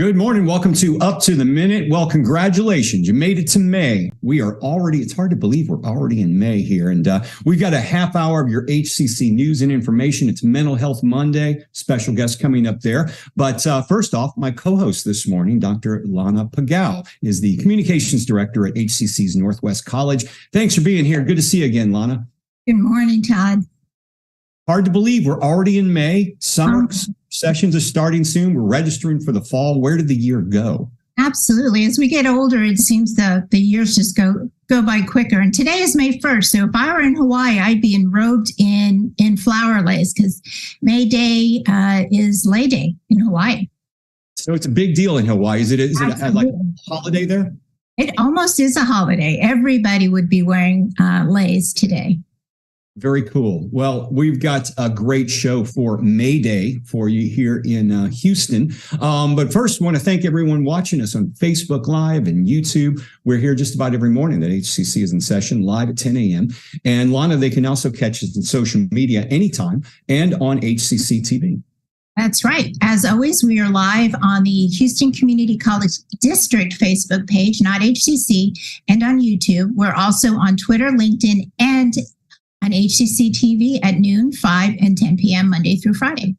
Good morning. Welcome to Up to the Minute. Well, congratulations. You made it to May. It's hard to believe we're already in May here. And we've got a half hour of your HCC news and information. It's Mental Health Monday. Special guest coming up there. But first off, my co-host this morning, Dr. Lana Pagao, is the Communications Director at HCC's Northwest College. Thanks for being here. Good to see you again, Lana. Good morning, Todd. Hard to believe we're already in May. Summer sessions are starting soon. We're registering for the fall. Where did the year go? Absolutely. As we get older, it seems the years just go by quicker. And today is May 1st. So if I were in Hawaii, I'd be enrobed in flower lays because May Day is Lay Day in Hawaii. So it's a big deal in Hawaii. Is it like a holiday there? It almost is a holiday. Everybody would be wearing lays today. Very cool. Well, we've got a great show for May Day for you here in Houston. But first, I want to thank everyone watching us on Facebook Live and YouTube. We're here just about every morning that HCC is in session, live at 10 a.m. And Lana, they can also catch us on social media anytime and on HCCTV. That's right. As always, we are live on the Houston Community College District Facebook page, not HCC, and on YouTube. We're also on Twitter, LinkedIn, and on HCCTV at noon, 5 and 10 p.m. Monday through Friday.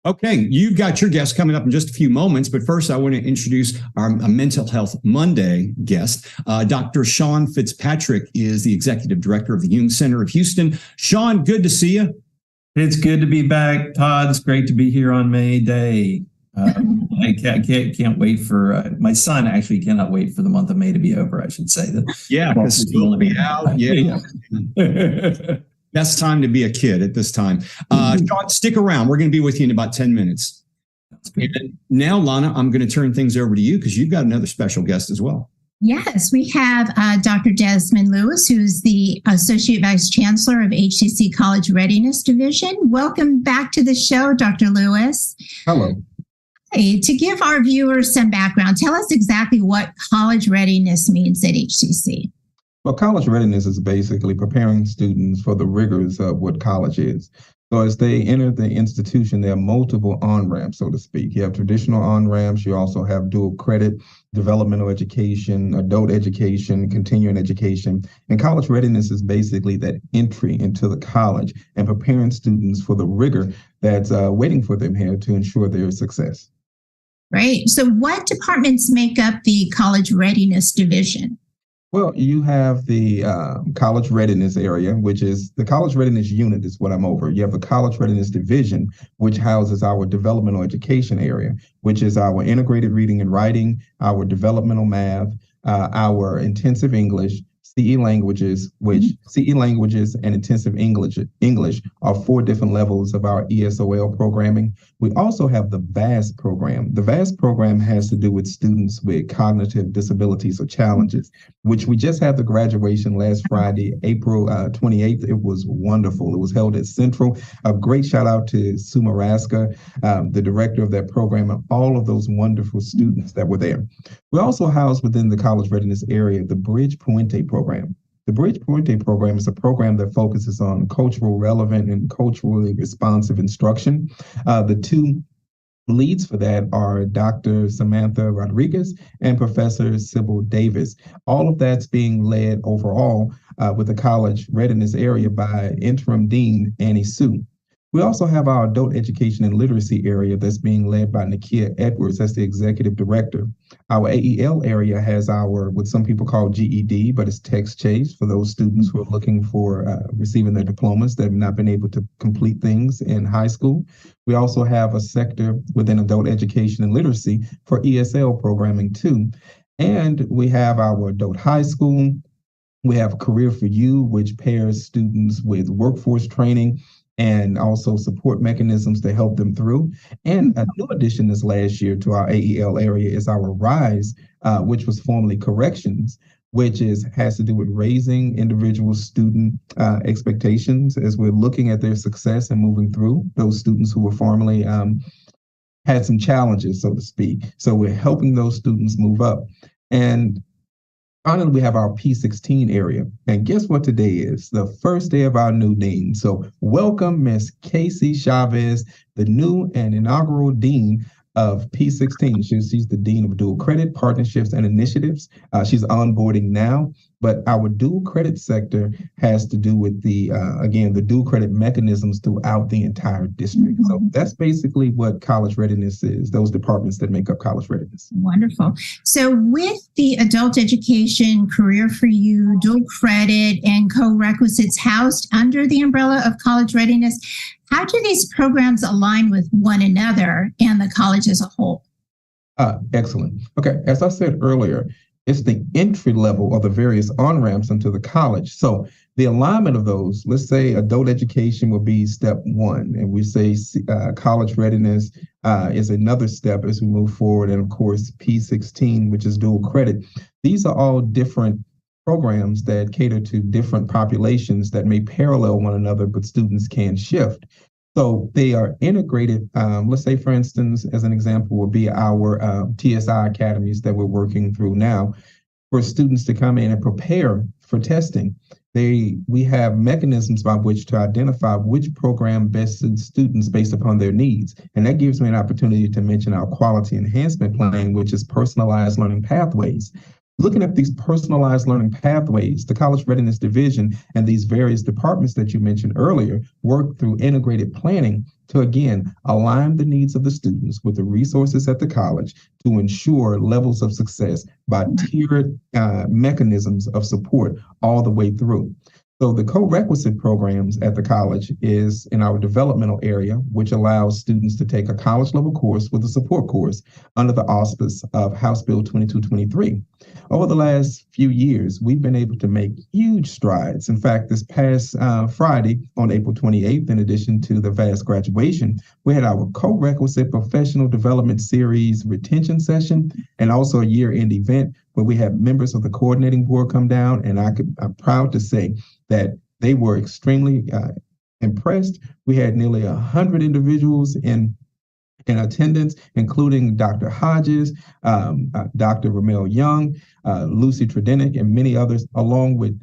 Okay, you've got your guest coming up in just a few moments, but first I want to introduce our Mental Health Monday guest. Dr. Sean Fitzpatrick is the Executive Director of the Jung Center of Houston. Sean, good to see you. It's good to be back, Todd. It's great to be here on May Day. I can't wait for my son actually cannot wait for the month of May to be over, I should say. Yeah, because school will be out. Yeah. Best time to be a kid at this time. Sean, stick around. We're going to be with you in about 10 minutes. And now, Lana, I'm going to turn things over to you because you've got another special guest as well. Yes, we have Dr. Desmond Lewis, who's the Associate Vice Chancellor of HCC College Readiness Division. Welcome back to the show, Dr. Lewis. Hello. Hey, to give our viewers some background, tell us exactly what college readiness means at HCC. Well, college readiness is basically preparing students for the rigors of what college is. So as they enter the institution, there are multiple on-ramps, so to speak. You have traditional on-ramps. You also have dual credit, developmental education, adult education, continuing education. And college readiness is basically that entry into the college and preparing students for the rigor that's waiting for them here to ensure their success. Right. So what departments make up the College Readiness Division? Well, you have the college readiness area, which is the college readiness unit is what I'm over. You have the college readiness division, which houses our developmental education area, which is our integrated reading and writing, our developmental math, our intensive English, CE languages, which CE languages and intensive English are 4 different levels of our ESOL programming. We also have the VAST program. The VAST program has to do with students with cognitive disabilities or challenges, which we just had the graduation last Friday, April 28th. It was wonderful. It was held at Central. A great shout out to Sue Maraska, the director of that program, and all of those wonderful students that were there. We also house within the college readiness area the Bridge Puente program. The Bridge Puente program is a program that focuses on cultural relevant and culturally responsive instruction. The 2 leads for that are Dr. Samantha Rodriguez and Professor Sybil Davis. All of that's being led overall with the college readiness area by Interim Dean Annie Sue. We also have our adult education and literacy area that's being led by Nakia Edwards as the executive director. Our AEL area has our, what some people call GED, but it's text chase for those students who are looking for receiving their diplomas that have not been able to complete things in high school. We also have a sector within adult education and literacy for ESL programming too. And we have our adult high school. We have Career4U, which pairs students with workforce training and also support mechanisms to help them through. And a new addition this last year to our AEL area is our RISE, which was formerly Corrections, which has to do with raising individual student expectations as we're looking at their success and moving through those students who were formerly had some challenges, so to speak. So we're helping those students move up. And finally, we have our P16 area. And guess what today is? The first day of our new dean. So welcome, Miss Casey Chavez, the new and inaugural dean of P16. She's the Dean of Dual Credit, Partnerships, and Initiatives. She's onboarding now, but our dual credit sector has to do with the dual credit mechanisms throughout the entire district. So that's basically what college readiness is, those departments that make up college readiness. Wonderful. So with the adult education, Career4U, dual credit, and co-requisites housed under the umbrella of college readiness, how do these programs align with one another and the college as a whole? Excellent. Okay, as I said earlier, it's the entry level of the various on-ramps into the college. So the alignment of those, let's say adult education will be step one, and we say college readiness is another step as we move forward. And of course, P16, which is dual credit. These are all different programs that cater to different populations that may parallel one another, but students can shift. So they are integrated. Let's say, for instance, as an example, would be our TSI academies that we're working through now for students to come in and prepare for testing. We have mechanisms by which to identify which program best suits students based upon their needs. And that gives me an opportunity to mention our quality enhancement plan, which is personalized learning pathways. Looking at these personalized learning pathways, the College Readiness Division and these various departments that you mentioned earlier work through integrated planning to, again, align the needs of the students with the resources at the college to ensure levels of success by tiered mechanisms of support all the way through. So the co-requisite programs at the college is in our developmental area, which allows students to take a college level course with a support course under the auspice of House Bill 2223. Over the last few years, we've been able to make huge strides. In fact, this past Friday on April 28th, in addition to the vast graduation, we had our co-requisite professional development series retention session and also a year-end event where we had members of the coordinating board come down, and I'm proud to say that they were extremely impressed. We had nearly 100 individuals in attendance, including Dr. Hodges, Dr. Ramel Young, Lucy Tredenick, and many others, along with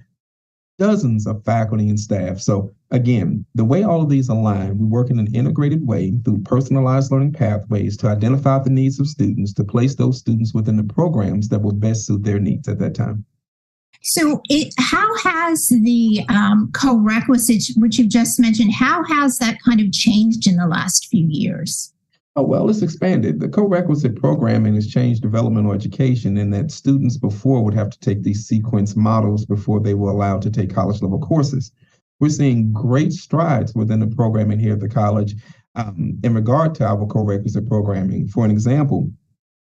dozens of faculty and staff. So again, the way all of these align, we work in an integrated way through personalized learning pathways to identify the needs of students, to place those students within the programs that will best suit their needs at that time. So how has the co-requisites, which you've just mentioned, how has that kind of changed in the last few years? Oh, well, it's expanded. The co-requisite programming has changed developmental education in that students before would have to take these sequence models before they were allowed to take college level courses. We're seeing great strides within the programming here at the college in regard to our co-requisite programming. For an example,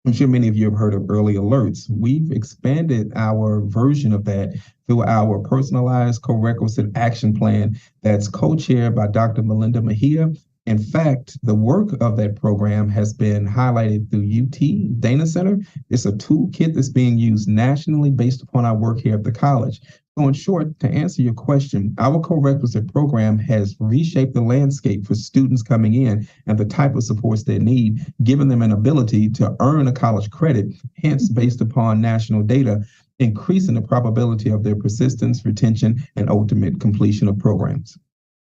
I'm sure many of you have heard of early alerts. We've expanded our version of that through our personalized co-requisite action plan that's co-chaired by Dr. Melinda Mejia. In fact, the work of that program has been highlighted through UT Dana Center. It's a toolkit that's being used nationally based upon our work here at the college. So in short, to answer your question, our co-requisite program has reshaped the landscape for students coming in and the type of supports they need, giving them an ability to earn a college credit, hence based upon national data, increasing the probability of their persistence, retention, and ultimate completion of programs.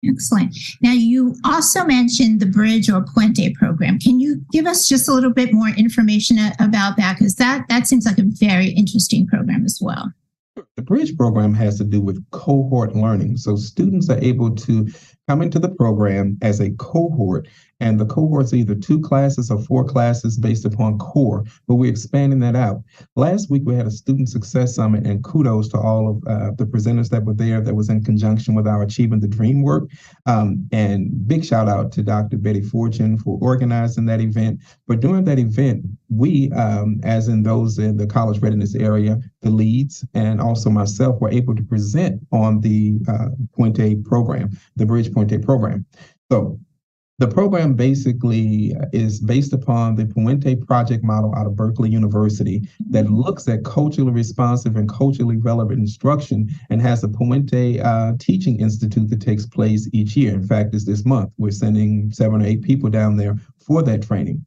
Excellent. Now, you also mentioned the Bridge or Puente program. Can you give us just a little bit more information about that? Because that seems like a very interesting program as well. The Bridge program has to do with cohort learning. So students are able to come into the program as a cohort, and the cohorts are either 2 classes or 4 classes based upon core, but we're expanding that out. Last week, we had a student success summit, and kudos to all of the presenters that were there that was in conjunction with our Achieving the Dream work. And big shout out to Dr. Betty Fortune for organizing that event. But during that event, we, as in those in the college readiness area, the leads, and also myself, were able to present on the Puente program, the Bridge Puente program. So the program basically is based upon the Puente project model out of Berkeley University that looks at culturally responsive and culturally relevant instruction and has a Puente Teaching Institute that takes place each year. In fact, it's this month. We're sending 7 or 8 people down there for that training.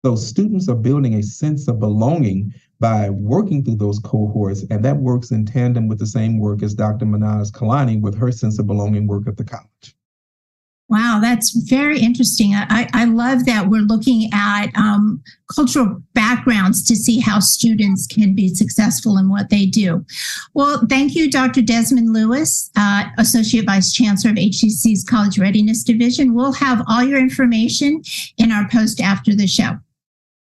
So students are building a sense of belonging by working through those cohorts, and that works in tandem with the same work as Dr. Manaz Kalani with her sense of belonging work at the college. Wow, that's very interesting. I love that we're looking at cultural backgrounds to see how students can be successful in what they do. Well, thank you, Dr. Desmond Lewis, Associate Vice Chancellor of HCC's College Readiness Division. We'll have all your information in our post after the show.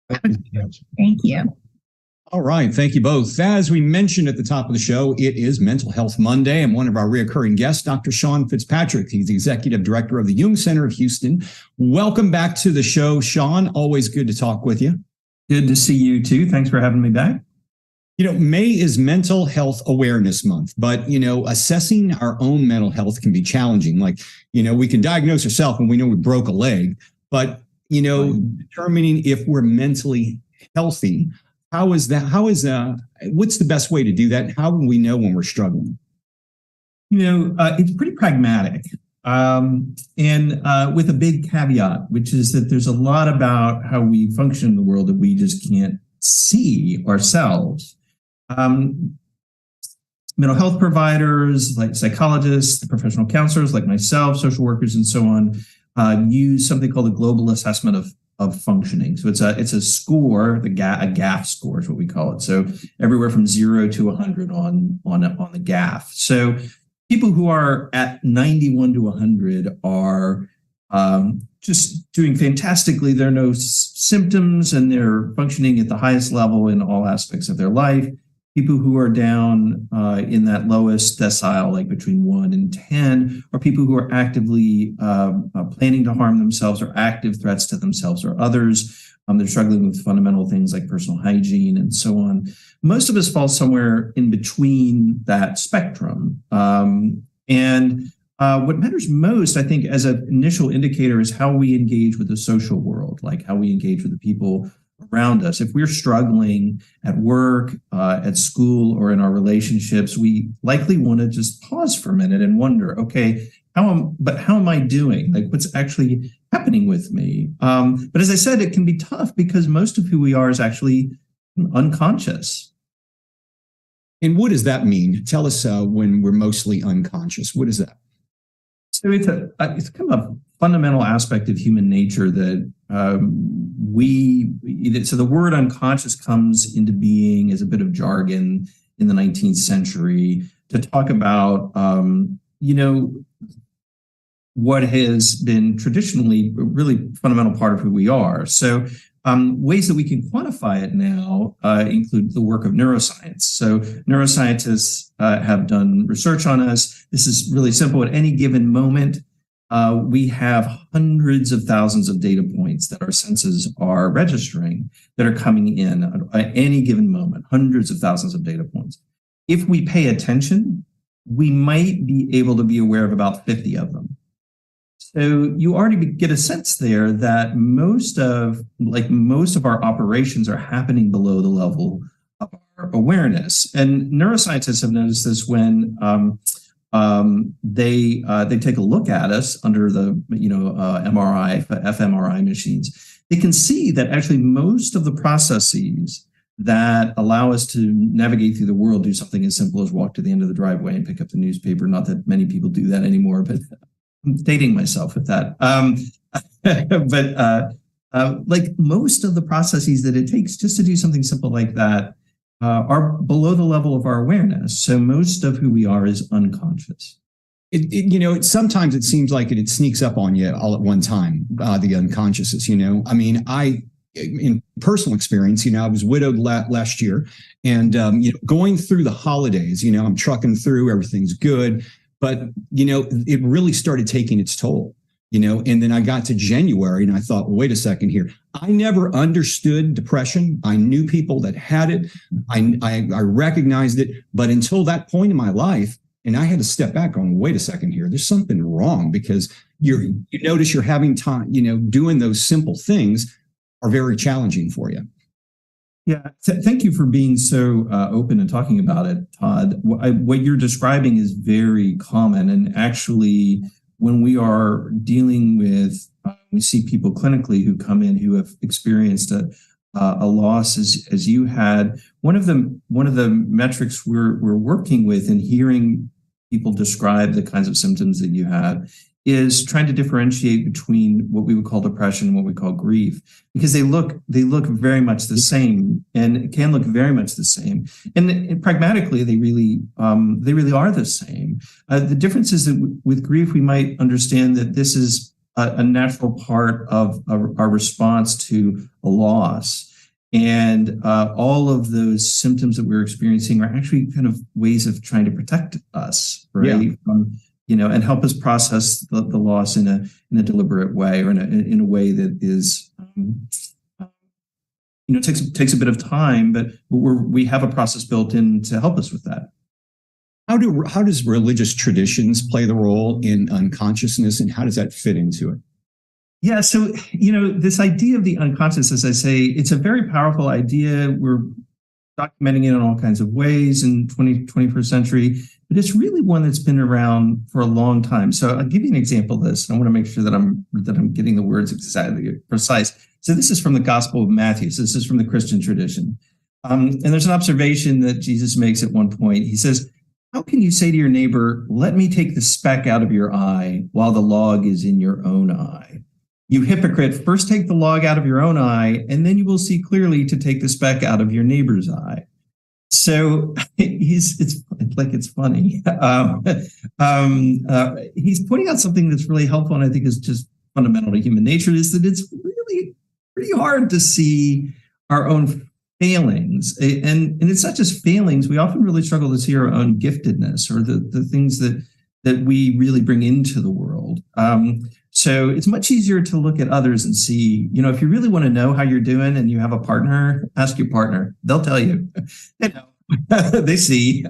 Thank you. All right. Thank you both. As we mentioned at the top of the show, it is Mental Health Monday, and one of our reoccurring guests, Dr. Sean Fitzpatrick. He's the Executive Director of the Jung Center of Houston. Welcome back to the show, Sean. Always good to talk with you. Good to see you too. Thanks for having me back. May is Mental Health Awareness Month, but, assessing our own mental health can be challenging. Like, we can diagnose ourselves when we know we broke a leg, but, determining if we're mentally healthy, what's the best way to do that? How will we know when we're struggling? It's pretty pragmatic. And with a big caveat, which is that there's a lot about how we function in the world that we just can't see ourselves. Mental health providers, like psychologists, professional counselors like myself, social workers, and so on, use something called the Global Assessment of Functioning. So it's a score, a GAF score is what we call it. So everywhere from 0 to 100 on the GAF. So people who are at 91 to 100 are just doing fantastically. There are no symptoms and they're functioning at the highest level in all aspects of their life. People who are down in that lowest decile, like between 1 and 10, are people who are actively planning to harm themselves or active threats to themselves or others. They're struggling with fundamental things like personal hygiene and so on. Most of us fall somewhere in between that spectrum. And what matters most, I think, as an initial indicator is how we engage with the social world, like how we engage with the people around us. If we're struggling at work, at school, or in our relationships, we likely want to just pause for a minute and wonder, okay, how am I doing? Like, what's actually happening with me? But as I said, it can be tough because most of who we are is actually unconscious. And what does that mean? Tell us when we're mostly unconscious. What is that? So it's kind of a fundamental aspect of human nature that so the word unconscious comes into being as a bit of jargon in the 19th century to talk about, what has been traditionally a really fundamental part of who we are. So ways that we can quantify it now include the work of neuroscience. So neuroscientists have done research on us. This is really simple. At any given moment, we have hundreds of thousands of data points that our senses are registering that are coming in at any given moment, hundreds of thousands of data points. If we pay attention, we might be able to be aware of about 50 of them. So you already get a sense there that most of our operations are happening below the level of our awareness. And neuroscientists have noticed this when they take a look at us under the MRI, fMRI machines. They can see that actually most of the processes that allow us to navigate through the world do something as simple as walk to the end of the driveway and pick up the newspaper. Not that many people do that anymore, but I'm dating myself with that. Like most of the processes that it takes just to do something simple like that are below the level of our awareness. So most of who we are is unconscious. Sometimes it seems like it sneaks up on you all at one time, the unconsciousness, I mean, in personal experience, I was widowed last year and, going through the holidays, I'm trucking through, everything's good. But, it really started taking its toll, and then I got to January and I thought, well, wait a second here. I never understood depression. I knew people that had it. I recognized it. But until that point in my life, and I had to step back on, wait a second here, there's something wrong because you notice you're having time, doing those simple things are very challenging for you. Yeah, thank you for being so open and talking about it, Todd. What you're describing is very common. And actually, when we are dealing with, we see people clinically who come in who have experienced a loss as you had. One of the metrics we're working with and hearing people describe the kinds of symptoms that you have is trying to differentiate between what we would call depression and what we call grief, because they look very much the same, and it can look very much the same. And pragmatically, they really are the same. The difference is that with grief, we might understand that this is a natural part of our response to a loss. And all of those symptoms that we're experiencing are actually kind of ways of trying to protect us, right? Yeah. And help us process the loss in a deliberate way, or in a way that is, takes a bit of time, but we have a process built in to help us with that. How does religious traditions play the role in unconsciousness, and how does that fit into it? Yeah, so, this idea of the unconscious, as I say, it's a very powerful idea. We're documenting it in all kinds of ways in 21st century, but it's really one that's been around for a long time. So I'll give you an example of this. I want to make sure that I'm getting the words exactly precise. So this is from the Gospel of Matthew. So this is from the Christian tradition. And there's an observation that Jesus makes at one point. He says, "How can you say to your neighbor, 'Let me take the speck out of your eye,' while the log is in your own eye? You hypocrite, first take the log out of your own eye, and then you will see clearly to take the speck out of your neighbor's eye." So it's funny. He's pointing out something that's really helpful, and I think is just fundamental to human nature, is that it's really pretty hard to see our own failings. And it's not just failings. We often really struggle to see our own giftedness, or the things that we really bring into the world. So it's much easier to look at others and see, if you really want to know how you're doing and you have a partner, ask your partner. They'll tell you. They know. They see.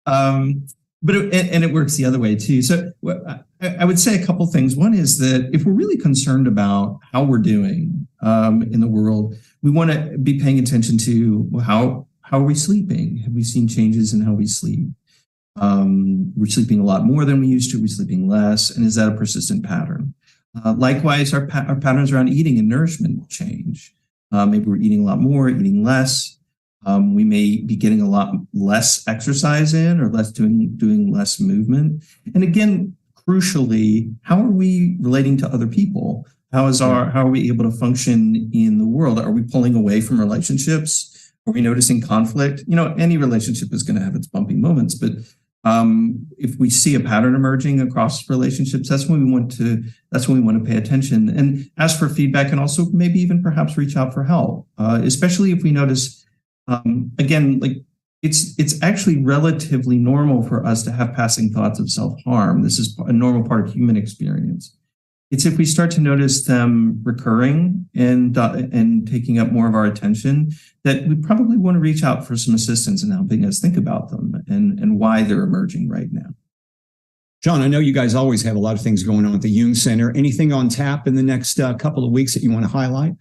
But it works the other way too. So I would say a couple things. One is that if we're really concerned about how we're doing in the world, we want to be paying attention to how are we sleeping? Have we seen changes in how we sleep? We're sleeping a lot more than we used to. We're sleeping less. And is that a persistent pattern? Likewise, our patterns around eating and nourishment change. Maybe we're eating a lot more, eating less. We may be getting a lot less exercise in, or doing less movement. And again, crucially, how are we relating to other people? How are we able to function in the world? Are we pulling away from relationships? Are we noticing conflict? Any relationship is going to have its bumpy moments, but if we see a pattern emerging across relationships, that's when we want to pay attention and ask for feedback, and also maybe even perhaps reach out for help, especially if we notice, it's actually relatively normal for us to have passing thoughts of self-harm. This is a normal part of human experience. It's if we start to notice them recurring and taking up more of our attention, that we probably want to reach out for some assistance in helping us think about them and why they're emerging right now. John, I know you guys always have a lot of things going on at the Jung Center. Anything on tap in the next couple of weeks that you want to highlight?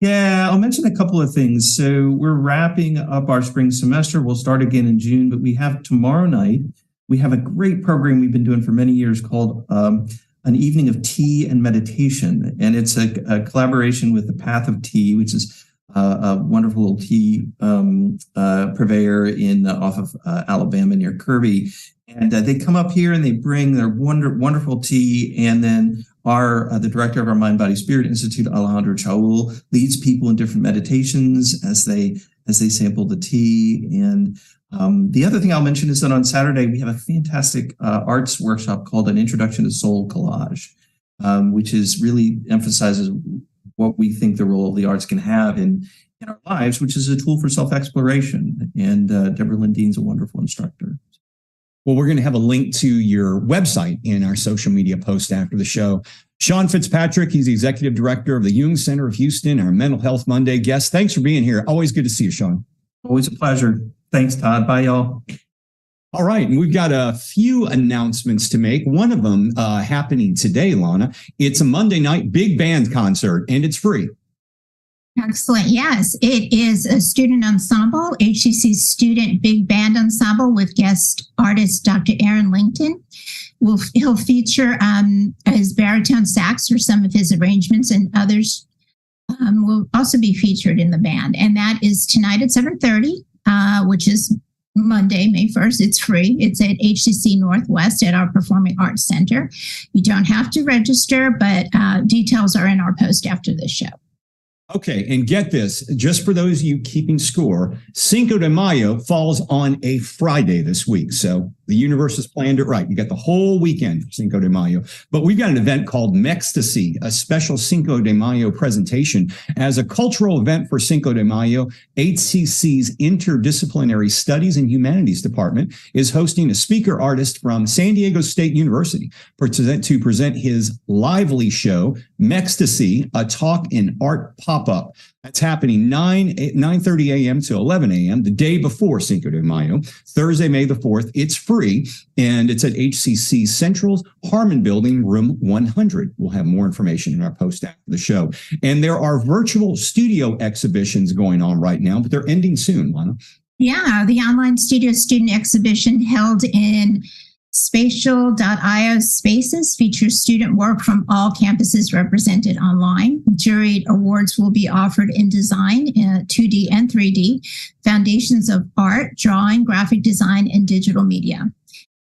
Yeah, I'll mention a couple of things. So we're wrapping up our spring semester. We'll start again in June, but we have tomorrow night, we have a great program we've been doing for many years called An Evening of Tea and Meditation. And it's a collaboration with the Path of Tea, which is a wonderful little tea purveyor off of Alabama near Kirby. And they come up here and they bring their wonderful tea. And then the director of our Mind, Body, Spirit Institute, Alejandro Chaul, leads people in different meditations as they sample the tea. And the other thing I'll mention is that on Saturday, we have a fantastic arts workshop called An Introduction to Soul Collage, which is really emphasizes what we think the role of the arts can have in our lives, which is a tool for self-exploration. And Deborah Lindine's a wonderful instructor. Well, we're going to have a link to your website in our social media post after the show. Sean Fitzpatrick, he's the executive director of the Jung Center of Houston, our Mental Health Monday guest. Thanks for being here. Always good to see you, Sean. Always a pleasure. Thanks, Todd. Bye, y'all. All right. And we've got a few announcements to make. One of them happening today, Lana. It's a Monday night big band concert, and it's free. Excellent. Yes, it is a student ensemble, HCC student big band ensemble with guest artist Dr. Aaron Langton. He'll feature his baritone sax for some of his arrangements, and others will also be featured in the band. And that is tonight at 7:30, which is Monday, May 1st. It's free. It's at HCC Northwest at our Performing Arts Center. You don't have to register, but details are in our post after this show. Okay, and get this, just for those of you keeping score, Cinco de Mayo falls on a Friday this week. So the universe has planned it right. You got the whole weekend for Cinco de Mayo. But we've got an event called Mextasy, a special Cinco de Mayo presentation. As a cultural event for Cinco de Mayo, HCC's Interdisciplinary Studies and Humanities Department is hosting a speaker artist from San Diego State University to present his lively show, Mextasy, a talk and art pop-up. That's happening 9:30 a.m. to 11 a.m. the day before Cinco de Mayo, Thursday, May the 4th. It's free, and it's at HCC Central's Harmon Building, room 100. We'll have more information in our post after the show. And there are virtual studio exhibitions going on right now, but they're ending soon, Lana. Yeah, the online studio student exhibition held in Spatial.io Spaces features student work from all campuses represented online. Juried awards will be offered in design, 2D and 3D, foundations of art, drawing, graphic design, and digital media.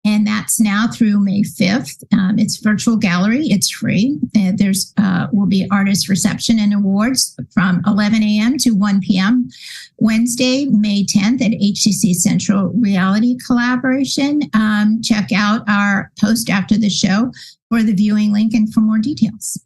And that's now through May 5th. It's virtual gallery. It's free. There's will be artist reception and awards from 11 a.m. to 1 p.m. Wednesday, May 10th at HCC Central Reality Collaboration. Check out our post after the show for the viewing link and for more details.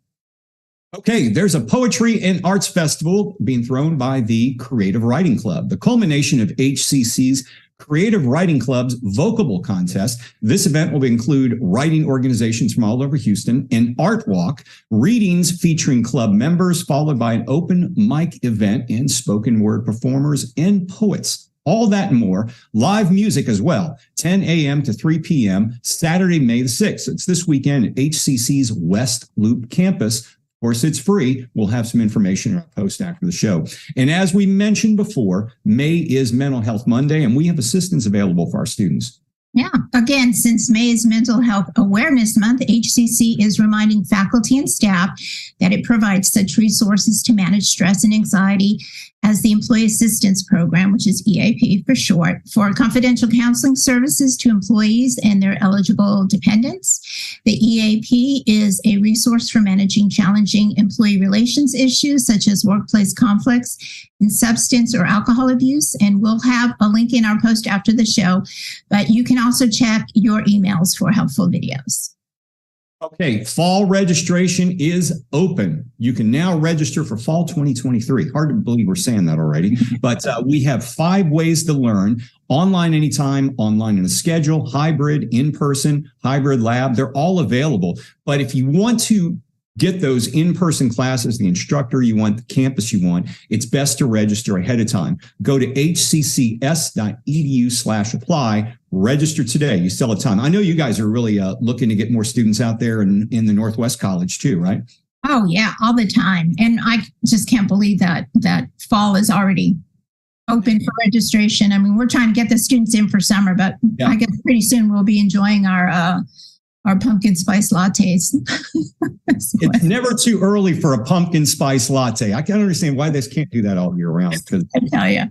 Okay, there's a poetry and arts festival being thrown by the Creative Writing Club, the culmination of HCC's Creative Writing Club's Vocable Contest. This event will include writing organizations from all over Houston, an art walk, readings featuring club members, followed by an open mic event and spoken word performers and poets. All that and more. Live music as well, 10 a.m. to 3 p.m., Saturday, May the 6th. It's this weekend at HCC's West Loop campus. Of course, it's free. We'll have some information in our post after the show. And as we mentioned before, May is Mental Health Monday, and we have assistance available for our students. Yeah. Again, since May is Mental Health Awareness Month, HCC is reminding faculty and staff that it provides such resources to manage stress and anxiety as the Employee Assistance Program, which is EAP for short, for confidential counseling services to employees and their eligible dependents. The EAP is a resource for managing challenging employee relations issues such as workplace conflicts and substance or alcohol abuse. And we'll have a link in our post after the show, but you can also check your emails for helpful videos. Okay, fall registration is open. You can now register for fall 2023. Hard to believe we're saying that already, but we have 5 ways to learn: online anytime, online in a schedule, hybrid, in-person, hybrid lab. They're all available. But if you want to get those in-person classes, the instructor you want, the campus you want, it's best to register ahead of time. Go to hccs.edu/apply. Register today. You still have time. I know you guys are really looking to get more students out there in the Northwest College too, right? Oh, yeah, all the time. And I just can't believe that fall is already open for registration. I mean, we're trying to get the students in for summer, but yeah. I guess pretty soon we'll be enjoying our pumpkin spice lattes. It's never too early for a pumpkin spice latte. I can't understand why they can't do that all year round. I tell you.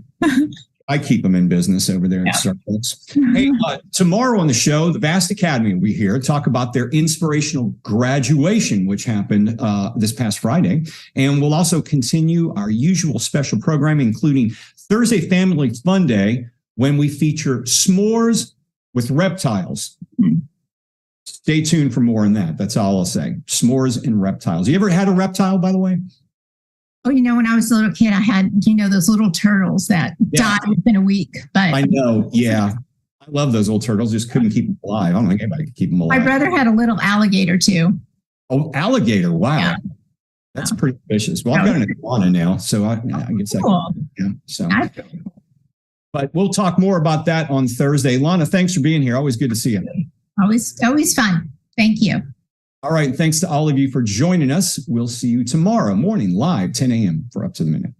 I keep them in business over there at Starbucks. Hey, tomorrow on the show, the Vast Academy will be here to talk about their inspirational graduation, which happened this past Friday. And we'll also continue our usual special programming, including Thursday Family Fun Day, when we feature s'mores with reptiles. Stay tuned for more on that. That's all I'll say. S'mores and reptiles. You ever had a reptile, by the way? Oh, when I was a little kid, I had, those little turtles that died within a week. But I know. Yeah. I love those old turtles. Just couldn't keep them alive. I don't think anybody could keep them alive. My brother had a little alligator too. Oh, alligator. Wow. Yeah. That's pretty vicious. Well, I've got an iguana now, so I guess cool. But we'll talk more about that on Thursday. Lana, thanks for being here. Always good to see you. Always fun. Thank you. All right. Thanks to all of you for joining us. We'll see you tomorrow morning live, 10 a.m. for Up to the Minute.